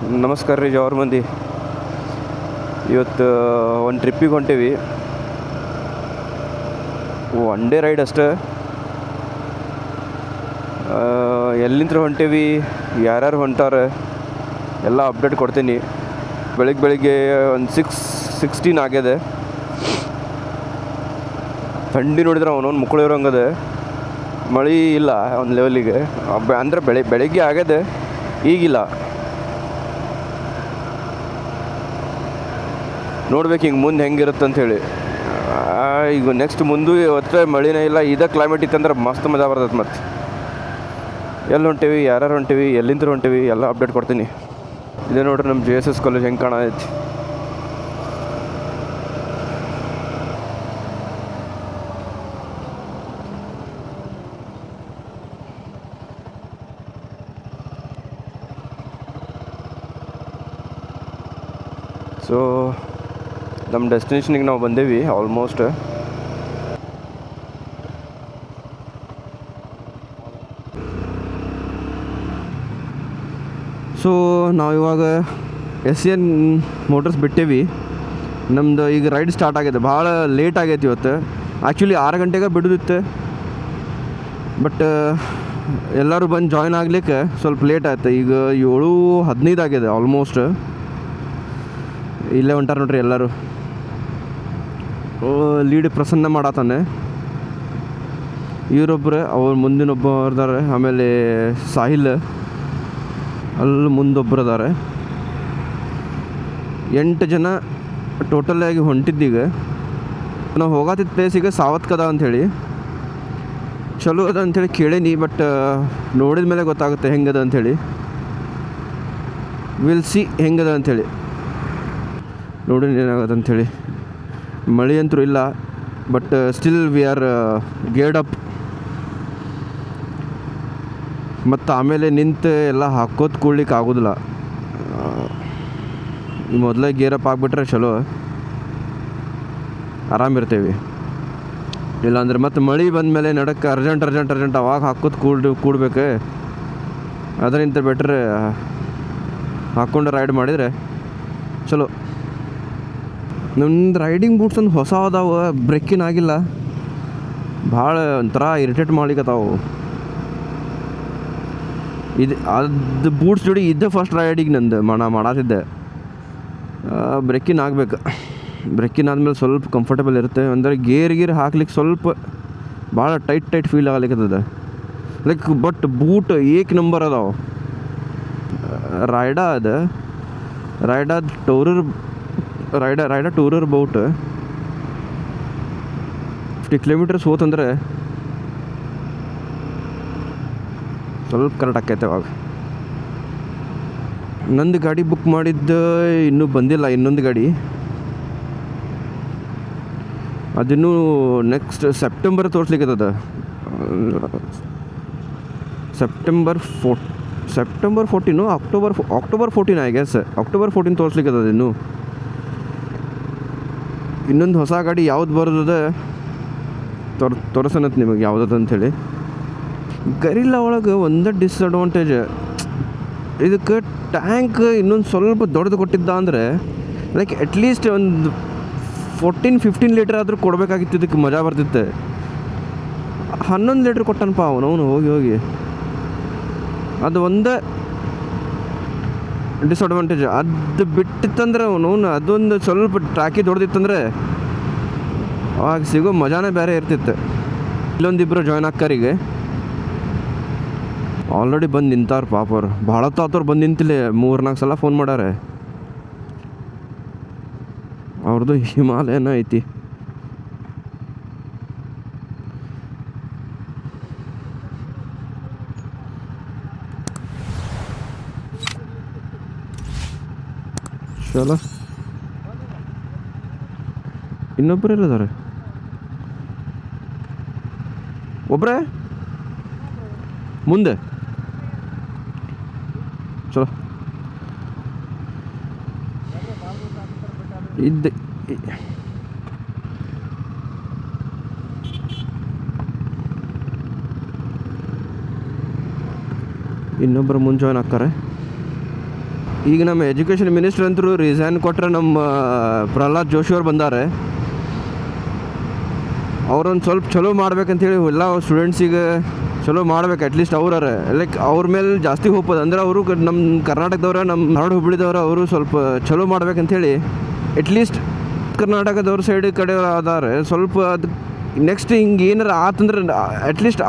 ನಮಸ್ಕಾರ ರೀ ಜವಾರ್ ಮಂದಿ. ಇವತ್ತು ಒಂದು ಟ್ರಿಪ್ಪಿಗೆ ಹೊಂಟೇವಿ. ಒನ್ ಡೇ ರೈಡ್ ಅಷ್ಟೇ. ಎಲ್ಲಿಂದ ಹೊಂಟೇವಿ, ಯಾರ್ಯಾರು ಹೊಂಟಾರೆ ಎಲ್ಲ ಅಪ್ಡೇಟ್ ಕೊಡ್ತೀನಿ. ಬೆಳಿಗ್ಗೆ ಒಂದು 6:16 ಆಗ್ಯದೆ. ಥಂಡಿ ನೋಡಿದ್ರೆ ಅವನೊಂದು ಮುಕ್ಕಳಿರೋಂಗದೆ. ಮಳೆ ಇಲ್ಲ ಒಂದು ಲೆವೆಲಿಗೆ, ಅಂದರೆ ಬೆಳಿಗ್ಗೆ ಆಗ್ಯದೆ, ಈಗಿಲ್ಲ. ನೋಡ್ಬೇಕು ಹಿಂಗೆ ಮುಂದೆ ಹೆಂಗಿರುತ್ತೆ ಅಂಥೇಳಿ. ಈಗ ನೆಕ್ಸ್ಟ್ ಮುಂದೆ ಇವತ್ತು ಮಳೆನೇ ಇಲ್ಲ, ಇದೇ ಕ್ಲೈಮೇಟ್ ಇತ್ತಂದ್ರೆ ಮಸ್ತ್ ಮಜಾ ಬರ್ತೈತೆ. ಮತ್ತು ಎಲ್ಲಿ ಹೊಂಟೇವಿ, ಯಾರ್ಯಾರು ಹೊಂಟೇವಿ, ಎಲ್ಲಿಂದ ಹೊಂಟೇವಿ ಎಲ್ಲ ಅಪ್ಡೇಟ್ ಕೊಡ್ತೀನಿ. ಇದೇ ನೋಡ್ರಿ ನಮ್ಮ JSS ಕಾಲೇಜ್ ಹೆಂಗೆ ಕಾಣೈತಿ. ಸೊ ನಮ್ಮ ಡೆಸ್ಟಿನೇಷನಿಗೆ ನಾವು ಬಂದೇವಿ ಆಲ್ಮೋಸ್ಟ್. ಸೊ ನಾವಿವಾಗ SN ಮೋಟರ್ಸ್ ಬಿಟ್ಟೇವಿ. ನಮ್ಮದು ಈಗ ರೈಡ್ ಸ್ಟಾರ್ಟ್ ಆಗಿದೆ. ಭಾಳ ಲೇಟ್ ಆಗೈತಿ ಇವತ್ತು. ಆ್ಯಕ್ಚುಲಿ 6 ಗಂಟೆಗೆ ಬಿಡೋದಿತ್ತು, ಬಟ್ ಎಲ್ಲರೂ ಬಂದು ಜಾಯ್ನ್ ಆಗ್ಲಿಕ್ಕೆ ಸ್ವಲ್ಪ ಲೇಟ್ ಆಯ್ತು. ಈಗ 7:15 ಆಗಿದೆ ಆಲ್ಮೋಸ್ಟ್. ಇಲ್ಲೇ ಹೊಂಟಾರ ನೋಡ್ರಿ ಎಲ್ಲರೂ. ಲೀಡ್ ಪ್ರಸನ್ನ ಮಾಡತ್ತಾನೆ. ಇವರೊಬ್ಬರು, ಅವ್ರ ಮುಂದಿನೊಬ್ಬ ಇದ್ದಾರೆ. ಆಮೇಲೆ ಸಾಹಿಲ್ ಅಲ್ಲಿ ಮುಂದೊಬ್ಬರು ಅದಾರೆ. 8 ಜನ ಟೋಟಲಾಗಿ ಹೊಂಟಿದ್ದೀಗ. ನಾವು ಹೋಗತ್ತಿದ್ದ ಪ್ಲೇಸಿಗೆ ಸಾವತ್ಕದ ಅಂಥೇಳಿ ಚಲೋ ಅದ ಅಂಥೇಳಿ ಕೇಳೀನಿ, ಬಟ್ ನೋಡಿದ ಮೇಲೆ ಗೊತ್ತಾಗುತ್ತೆ ಹೆಂಗದ ಅಂಥೇಳಿ. ವಿಲ್ ಸಿ ಹೆಂಗದ ಅಂಥೇಳಿ, ನೋಡಿ ಏನಾಗುತ್ತೆ ಅಂಥೇಳಿ. ಮಳೆ ಅಂತೂ ಇಲ್ಲ, but still we are geared up. ಮತ್ತು ಆಮೇಲೆ ನಿಂತು ಎಲ್ಲ ಹಾಕೋದು ಕೂಡ್ಲಿಕ್ಕೆ ಆಗೋದಿಲ್ಲ. ಈ ಮೊದಲೇ ಗೇರಪ್ ಆಗಿಬಿಟ್ರೆ ಚಲೋ, ಆರಾಮಿರ್ತೇವೆ. ಇಲ್ಲಾಂದ್ರೆ ಮತ್ತು ಮಳೆ ಬಂದಮೇಲೆ ನಡಕ್ಕೆ ಅರ್ಜೆಂಟ್ ಅವಾಗ ಹಾಕೋದು ಕೂಡ್ಬೇಕು. ಅದರಿಂದ ಬೆಟ್ರ್ ಹಾಕ್ಕೊಂಡು ರೈಡ್ ಮಾಡಿದರೆ ಚಲೋ. ನಮ್ದು ರೈಡಿಂಗ್ ಬೂಟ್ಸ್ ಒಂದು ಹೊಸ ಅದಾವ, ಬ್ರೇಕಿನ್ ಆಗಿಲ್ಲ. ಭಾಳ ಒಂಥರ ಇರಿಟೇಟ್ ಮಾಡ್ಲಿಕ್ಕತ್ತಾವು. ಅದು ಬೂಟ್ಸ್ ಜೋಡಿ ಇದ್ದೆ ಫಸ್ಟ್ ರೈಡಿಗೆ ನಂದು ಮಾಡತ್ತಿದ್ದೆ. ಬ್ರೇಕಿನ್ ಆಗಬೇಕು. ಬ್ರೇಕಿನ್ ಆದಮೇಲೆ ಸ್ವಲ್ಪ ಕಂಫರ್ಟಬಲ್ ಇರುತ್ತೆ. ಅಂದರೆ ಗೇರ್ ಹಾಕ್ಲಿಕ್ಕೆ ಸ್ವಲ್ಪ ಭಾಳ ಟೈಟ್ ಫೀಲ್ ಆಗ್ಲಿಕ್ಕತ್ತದೆ. ಲೈಕ್ ಬಟ್ ಬೂಟ್ ಏಕ್ ನಂಬರ್ ಅದಾವೆ. ರೈಡಾ ಟೂರರ್ ಬೌಟ್ 50 ಕಿಲೋಮೀಟರ್ಸ್ ಹೋತಂದ್ರೆ ಸ್ವಲ್ಪ ಕರೆಕ್ಟ್ ಆಕೈತೆ. ಅವಾಗ ನಂದು ಗಾಡಿ ಬುಕ್ ಮಾಡಿದ್ದು ಇನ್ನೂ ಬಂದಿಲ್ಲ. ಇನ್ನೊಂದು ಗಾಡಿ ಅದಿನ್ನೂ ನೆಕ್ಸ್ಟ್ ಸೆಪ್ಟೆಂಬರ್ ತೋರಿಸ್ಲಿಕ್ಕದ. September 14 October 14 I guess. October 14 ತೋರಿಸ್ಲಿಕ್ಕದ. ಇನ್ನೊಂದು ಹೊಸ ಗಾಡಿ ಯಾವ್ದು ಬರೋದದ ತೋರಿಸೋಣತ್ ನಿಮಗೆ ಯಾವುದದ ಅಂಥೇಳಿ. ಗರಿಲ್ಲ ಒಳಗೆ ಒಂದೇ ಡಿಸ್ಅಡ್ವಾಂಟೇಜ್, ಇದಕ್ಕೆ ಟ್ಯಾಂಕ್ ಇನ್ನೊಂದು ಸ್ವಲ್ಪ ದೊಡ್ಡದು ಕೊಟ್ಟಿದ್ದ ಅಂದರೆ ಲೈಕ್ ಅಟ್ಲೀಸ್ಟ್ ಒಂದು 14-15 ಲೀಟ್ರ್ ಆದರೂ ಕೊಡಬೇಕಾಗಿತ್ತು. ಇದಕ್ಕೆ ಮಜಾ ಬರ್ತಿತ್ತು. 11 ಲೀಟ್ರ್ ಕೊಟ್ಟನಪ್ಪ ಅವನು ಹೋಗಿ. ಅದು ಒಂದೇ ಡಿಸ್ಅಡ್ವಾಂಟೇಜ್. ಅದು ಬಿಟ್ಟಿತ್ತಂದ್ರೆ ಅವನು ಅದೊಂದು ಸ್ವಲ್ಪ ಟ್ರ್ಯಾಕಿ ದೊಡ್ಡದಿತ್ತಂದರೆ ಅವಾಗ ಸಿಗೋ ಮಜಾನೇ ಬೇರೆ ಇರ್ತಿತ್ತು. ಇಲ್ಲೊಂದಿಬ್ಬರು ಜಾಯ್ನ್ ಆಕ್ಕಾರಿಗೆ ಆಲ್ರೆಡಿ ಬಂದು ನಿಂತಾರ. ಪಾಪವ್ರು ಭಾಳ ತಾತವ್ರು ಬಂದು ನಿಂತಿಲ್ಲ. 3-4 ಸಲ ಫೋನ್ ಮಾಡ್ಯಾರೆ. ಅವ್ರದ್ದು ಹಿಮಾಲಯನ ಐತಿ. ಚಲೋ. ಇನ್ನೊಬ್ಬರು ಇರೋದಾರೆ. ಒಬ್ಬರೇ ಮುಂದೆ. ಚಲೋ ಇದ್ದೆ. ಇನ್ನೊಬ್ಬರು ಮುಂದೆ ಜಾಯ್ನ್ ಆಗ್ತಾರೆ. ಈಗ ನಮ್ಮ ಎಜುಕೇಷನ್ ಮಿನಿಸ್ಟರ್ ಅಂತರೂ ರಿಸೈನ್ ಕೊಟ್ಟರೆ ನಮ್ಮ ಪ್ರಹ್ಲಾದ್ ಜೋಶಿ ಅವ್ರು ಬಂದಾರೆ. ಅವ್ರೊಂದು ಸ್ವಲ್ಪ ಚಲೋ ಮಾಡ್ಬೇಕಂತೇಳಿ ಎಲ್ಲ ಸ್ಟೂಡೆಂಟ್ಸಿಗೆ ಚಲೋ ಮಾಡ್ಬೇಕು. ಅಟ್ಲೀಸ್ಟ್ ಅವ್ರರ ಲೈಕ್ ಅವ್ರ ಮೇಲೆ ಜಾಸ್ತಿ ಹೋಗ್ಬೋದು. ಅಂದರೆ ಅವರು ನಮ್ಮ ಕರ್ನಾಟಕದವ್ರ, ನಮ್ಮ ನಾಡು ಹುಬ್ಳಿದವ್ರ, ಅವರು ಸ್ವಲ್ಪ ಚಲೋ ಮಾಡ್ಬೇಕಂತೇಳಿ ಅಟ್ಲೀಸ್ಟ್ ಕರ್ನಾಟಕದವ್ರ ಸೈಡ್ ಕಡೆ ಅದಾರೆ ಸ್ವಲ್ಪ. ಅದು ನೆಕ್ಸ್ಟ್ ಹಿಂಗೆ ಏನಾರು ಆತಂದ್ರೆ ಅಟ್ಲೀಸ್ಟ್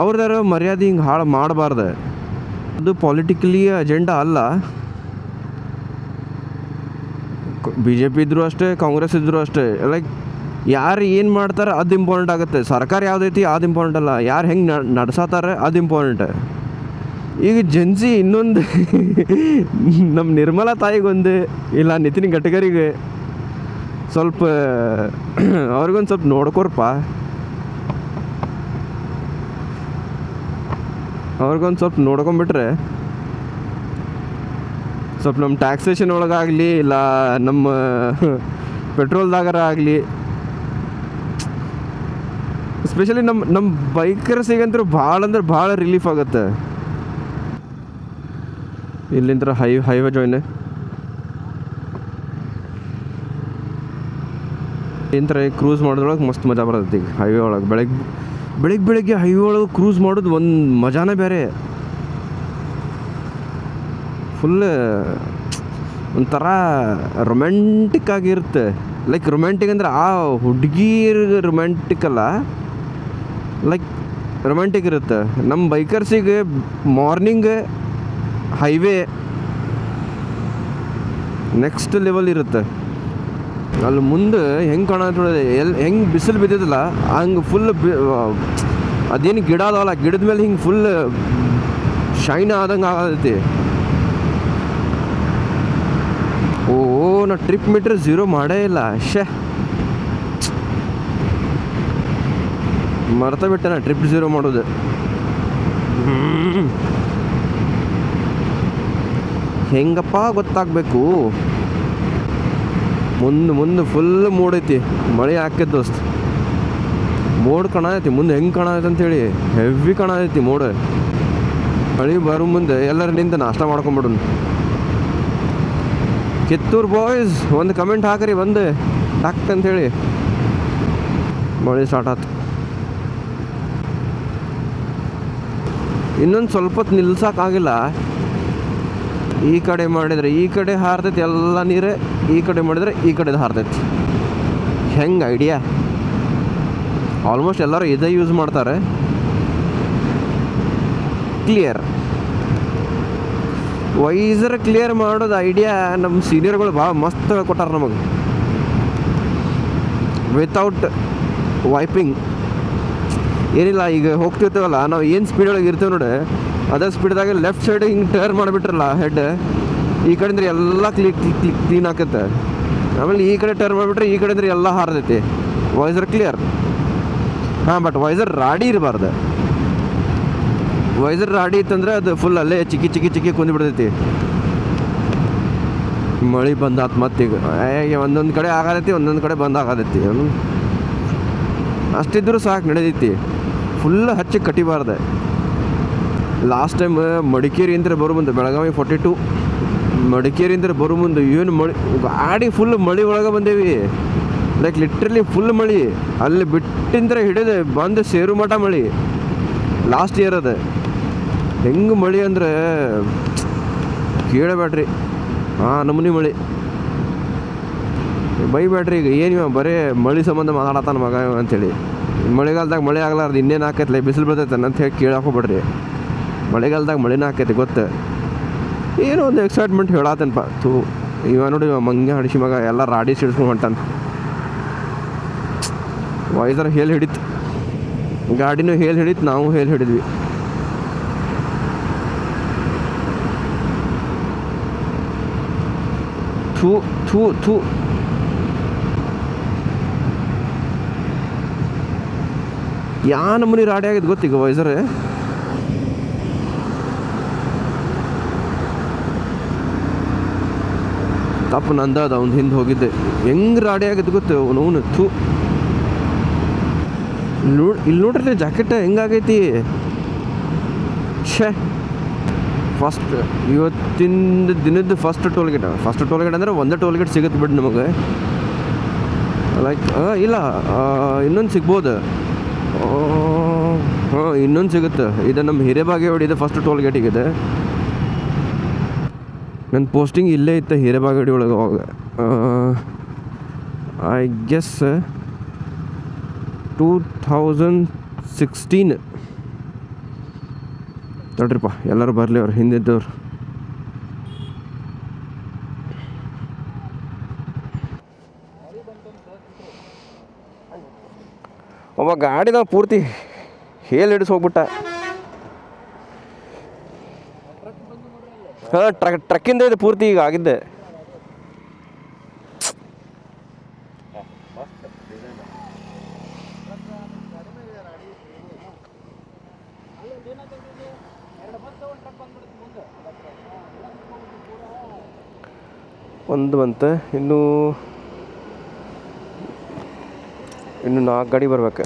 ಅವ್ರದಾರ ಮರ್ಯಾದೆ ಹಿಂಗೆ ಹಾಳು ಮಾಡಬಾರ್ದು. ಅದು ಪಾಲಿಟಿಕಲಿ ಅಜೆಂಡಾ ಅಲ್ಲ. BJP ಇದ್ದರೂ ಅಷ್ಟೇ, ಕಾಂಗ್ರೆಸ್ ಇದ್ದರೂ ಅಷ್ಟೇ. ಲೈಕ್ ಯಾರು ಏನು ಮಾಡ್ತಾರೆ ಅದು ಇಂಪಾರ್ಟೆಂಟ್ ಆಗುತ್ತೆ. ಸರ್ಕಾರ ಯಾವುದೈತಿ ಅದು ಇಂಪಾರ್ಟೆಂಟ್ ಅಲ್ಲ, ಯಾರು ಹೆಂಗೆ ನಡ್ಸತ್ತಾರೆ ಅದು ಇಂಪಾರ್ಟೆಂಟ್. ಈಗ ಜನ್ಸಿ ಇನ್ನೊಂದು ನಮ್ಮ ನಿರ್ಮಲಾ ತಾಯಿಗೊಂದು ಇಲ್ಲ ನಿತಿನ್ ಗಡ್ಕರಿಗೆ ಸ್ವಲ್ಪ ಅವ್ರಿಗೊಂದು ಸ್ವಲ್ಪ ನೋಡ್ಕೊರಪ್ಪ. ಅವ್ರಿಗೊಂದು ಸ್ವಲ್ಪ ನೋಡ್ಕೊಂಬಿಟ್ರೆ ಸ್ವಲ್ಪ ನಮ್ಮ ಟ್ಯಾಕ್ಸೇಷನ್ ಒಳಗಾಗಲಿ ಇಲ್ಲ ನಮ್ಮ ಪೆಟ್ರೋಲ್ದಾಗರ ಆಗಲಿ, ಎಸ್ಪೆಷಲಿ ನಮ್ಮ ಬೈಕರ್ಸಿಗಂತೂ ಭಾಳ ಅಂದ್ರೆ ಭಾಳ ರಿಲೀಫ್ ಆಗುತ್ತೆ. ಇಲ್ಲಿಂದ ಹೈವೇ ಜಾಯ್ನ್ ಇಂತರ ಕ್ರೂಸ್ ಮಾಡೋದ್ರೊಳಗೆ ಮಸ್ತ್ ಮಜಾ ಬರ್ತೈತಿ. ಈಗ ಹೈವೇ ಒಳಗೆ ಬೆಳಗ್ಗೆ ಹೈವೇ ಒಳಗೆ ಕ್ರೂಸ್ ಮಾಡೋದು ಒಂದು ಮಜಾನೇ ಬೇರೆ. ಫುಲ್ ಒಂಥರ ರೊಮ್ಯಾಂಟಿಕ್ ಆಗಿರುತ್ತೆ. ಲೈಕ್ ರೊಮ್ಯಾಂಟಿಕ್ ಅಂದರೆ ಆ ಹುಡುಗೀರ್ ರೊಮ್ಯಾಂಟಿಕ್ ಅಲ್ಲ, ಲೈಕ್ ರೊಮ್ಯಾಂಟಿಕ್ ಇರುತ್ತೆ. ನಮ್ಮ ಬೈಕರ್ಸಿಗೆ ಮಾರ್ನಿಂಗ್ ಹೈವೇ ನೆಕ್ಸ್ಟ್ ಲೆವೆಲ್ ಇರುತ್ತೆ. ಅಲ್ಲಿ ಮುಂದೆ ಹೆಂಗೆ ಕಾಣೋದು ಹೆಂಗೆ ಬಿಸಿಲು ಬಿದ್ದಿದ್ದಲ್ಲ ಹಂಗೆ ಫುಲ್ ಅದೇನು ಗಿಡ ಅದಾವಲ್ಲ, ಗಿಡದ ಮೇಲೆ ಹಿಂಗೆ ಫುಲ್ ಶೈನ್ ಆದಂಗೆ ಆಗತೈತಿ. ನಾ ಟ್ರಿಪ್ ಮೀಟ್ರ್ 0 ಮಾಡೇ ಇಲ್ಲ. ಮರ್ತ ಬಿಟ್ಟೆ ನಾ ಟ್ರಿಪ್ 0 ಮಾಡೋದು. ಹೆಂಗಪ್ಪ ಗೊತ್ತಾಗಬೇಕು. ಮುಂದೆ ಫುಲ್ ಮೂಡೈತಿ, ಮಳೆ ಹಾಕೈತಿ ದೋಸ್ತ್. ಮೋಡ್ ಕಾಣತೈತಿ ಮುಂದೆ ಹೆಂಗೆ ಕಾಣತೈತಿ ಅಂತೇಳಿ, ಹೆವಿ ಕಾಣತೈತಿ ಮೋಡ. ಮಳೆ ಬರೋ ಮುಂದೆ ಎಲ್ಲರೂ ನಿಂತು ನಾಷ್ಟ ಮಾಡ್ಕೊಂಬಿಡೋಣ. ಕಿತ್ತೂರು ಬಾಯ್ಸ್ ಒಂದು ಕಮೆಂಟ್ ಹಾಕ್ರಿ ಬಂದು ಟಕ್ ಅಂಥೇಳಿ. ಮಳೆ ಸ್ಟಾರ್ಟ್ ಆಯ್ತು. ಇನ್ನೊಂದು ಸ್ವಲ್ಪ ಹೊತ್ತು ನಿಲ್ಸೋಕ್ಕಾಗಿಲ್ಲ. ಈ ಕಡೆ ಮಾಡಿದರೆ ಈ ಕಡೆ ಹಾರ್ತೈತಿ ಎಲ್ಲ ನೀರೇ, ಈ ಕಡೆ ಮಾಡಿದರೆ ಈ ಕಡೆದು ಹಾರ್ತೈತಿ. ಹೆಂಗೆ ಐಡಿಯಾ? ಆಲ್ಮೋಸ್ಟ್ ಎಲ್ಲರೂ ಇದೇ ಯೂಸ್ ಮಾಡ್ತಾರೆ. ಕ್ಲಿಯರ್ ವೈಸರ್ ಕ್ಲಿಯರ್ ಮಾಡೋದು ಐಡಿಯಾ ನಮ್ಮ ಸೀನಿಯರ್ಗಳು ಭಾಳ ಮಸ್ತ್ ಕೊಟ್ಟಾರ ನಮಗೆ. ವಿತೌಟ್ ವೈಪಿಂಗ್ ಏನಿಲ್ಲ. ಈಗ ಹೋಗ್ತಿರ್ತೀವಲ್ಲ ನಾವು, ಏನು ಸ್ಪೀಡೊಳಗೆ ಇರ್ತೀವಿ ನೋಡಿ, ಅದೇ ಸ್ಪೀಡ್ದಾಗ ಲೆಫ್ಟ್ ಸೈಡ್ ಹಿಂಗೆ ಟರ್ನ್ ಮಾಡಿಬಿಟ್ರಲ್ಲ ಹೆಡ್, ಈ ಕಡೆ ಅಂದ್ರೆ ಎಲ್ಲ ಕ್ಲೀನ್ ಆಕತ್ತೆ. ಆಮೇಲೆ ಈ ಕಡೆ ಟರ್ನ್ ಮಾಡಿಬಿಟ್ರೆ ಈ ಕಡೆ ಅಂದ್ರೆ ಎಲ್ಲ ಹಾರದೈತಿ. Visor clear. ಹಾಂ, ಬಟ್ ವೈಸರ್ ರಾಡಿ ಇರಬಾರ್ದು. ವೈಸರ್ ರಾಡಿ ಇತ್ತಂದ್ರೆ ಅದು ಫುಲ್ ಅಲ್ಲೇ ಚಿಕ್ಕಿ ಕುಂದ್ಬಿಡ್ತೈತಿ. ಮಳೆ ಬಂದಾತ್ ಮತ್ತೀಗ ಒಂದೊಂದು ಕಡೆ ಆಗತೈತಿ, ಒಂದೊಂದು ಕಡೆ ಬಂದ್ ಆಗತೈತಿ. ಅಷ್ಟಿದ್ರೂ ಸಾಕು ನಡೆದೈತಿ. ಫುಲ್ ಹಚ್ಚಿ ಕಟ್ಟಿಬಾರ್ದೆ. ಲಾಸ್ಟ್ ಟೈಮ್ ಮಡಿಕೇರಿಯಿಂದ ಬರೋ ಮುಂದೆ, ಬೆಳಗಾವಿ 42 ಮಡಿಕೇರಿಯಿಂದ ಬರೋ ಮುಂದೆ ಏನು ಮಳೆ, ಗಾಡಿ ಫುಲ್ ಮಳೆ ಒಳಗೆ ಬಂದೇವಿ. ಲೈಕ್ ಲಿಟ್ರಲಿ ಫುಲ್ ಮಳೆ. ಅಲ್ಲಿ ಬಿಟ್ಟಿಂದ್ರೆ ಹಿಡಿದು ಬಂದು ಸೇರು ಮಠ ಮಳೆ. ಲಾಸ್ಟ್ ಇಯರ್ ಅದು ಹೆಂಗೆ ಮಳೆ ಅಂದರೆ ಕೇಳಬೇಡ್ರಿ. ನಮೂನಿ ಮಳೆ. ಬೈಬೇಡ್ರಿ. ಈಗ ಏನು ಬರೀ ಮಳೆ ಸಂಬಂಧ ಮಾತಾಡತ್ತಾನ ಮಗ ಅಂಥೇಳಿ. ಮಳೆಗಾಲದಾಗ ಮಳೆ ಆಗ್ಲಾರ್ದು ಇನ್ನೇನು ಹಾಕೈತಲ್ಲ, ಬಿಸಿಲು ಬರ್ತೈತೆ ಅಂತ ಹೇಳಿ ಕೇಳಕ್ಕೆ ಹೋಗ್ಬೇಡ್ರಿ. ಮಳೆಗಾಲದಾಗ ಮಳೆನ ಹಾಕೈತಿ ಗೊತ್ತು. ಏನೋ ಒಂದು ಎಕ್ಸೈಟ್ಮೆಂಟ್ ಹೇಳತ್ತೇನಪ್ಪ. ಇವ ನೋಡಿ ಮಂಗೆ ಹಡಿಸಿ ಮಗ ಎಲ್ಲ ರಾಡಿ ಸಿಡಿಸ್ಕೊಂಡು ಹೊಂಟಾನ. ವೈಸರ್ ಹೇಳಿ ಹಿಡಿತು, ಗಾಡಿನೂ ಹೇಳಿ ಹಿಡಿತು, ನಾವು ಹೇಳಿ ಹಿಡಿದ್ವಿ. ಥೂ ಯಾ ನಮೂನಿ ರಾಡಿ ಆಗಿದ್ದು ಗೊತ್ತೀಗ ವೈಸರ್. ತಪ್ಪು ನಂದದ ಅವ್ನು ಹಿಂದೆ ಹೋಗಿದ್ದೆ. ಹೆಂಗೆ ರಾಡಿ ಆಗಿದ್ದು ಗೊತ್ತು ಅವನು. ಥೂ ಇಲ್ಲಿ ನೋಡ್ರಿ ಜಾಕೆಟ್ ಹೆಂಗಾಗೈತಿ. ಫಸ್ಟ್ ಇವತ್ತಿನ ದಿನದ ಫಸ್ಟ್ ಟೋಲ್ಗೇಟ್ ಅಂದರೆ ಒಂದೇ ಟೋಲ್ಗೇಟ್ ಸಿಗುತ್ತೆ ಬಿಡಿ ನಮಗೆ. ಲೈಕ್ ಇಲ್ಲ ಇನ್ನೊಂದು ಸಿಗ್ಬೋದು. ಹಾಂ ಇನ್ನೊಂದು ಸಿಗುತ್ತೆ. ಇದು ನಮ್ಮ ಹಿರೇಬಾಗೇವಾಡಿ ಇದೆ ಫಸ್ಟ್ ಟೋಲ್ಗೇಟಿಗಿದೆ. ನನ್ನ ಪೋಸ್ಟಿಂಗ್ ಇಲ್ಲೇ ಇತ್ತು ಹಿರೇಬಾಗೇವಾಡಿ ಒಳಗೆ ಅವಾಗ. I guess 2016. ನೋಡ್ರಿಪ್ಪ ಎಲ್ಲರೂ ಬರಲಿ ಅವ್ರು ಹಿಂದಿದ್ದವ್ರು. ಅವ ಗಾಡಿನ ಪೂರ್ತಿ ಹೇಳಿ ಹಿಡಿಸ್ ಹೋಗ್ಬಿಟ್ಟ. ಹಾಂ ಟ್ರಕ್ಕಿಂದ ಇದೆ ಪೂರ್ತಿ ಈಗ ಆಗಿದ್ದೆ. ಒಂದು ಬಂತು, ಇನ್ನು 4 ಗಾಡಿ ಬರ್ಬೇಕು.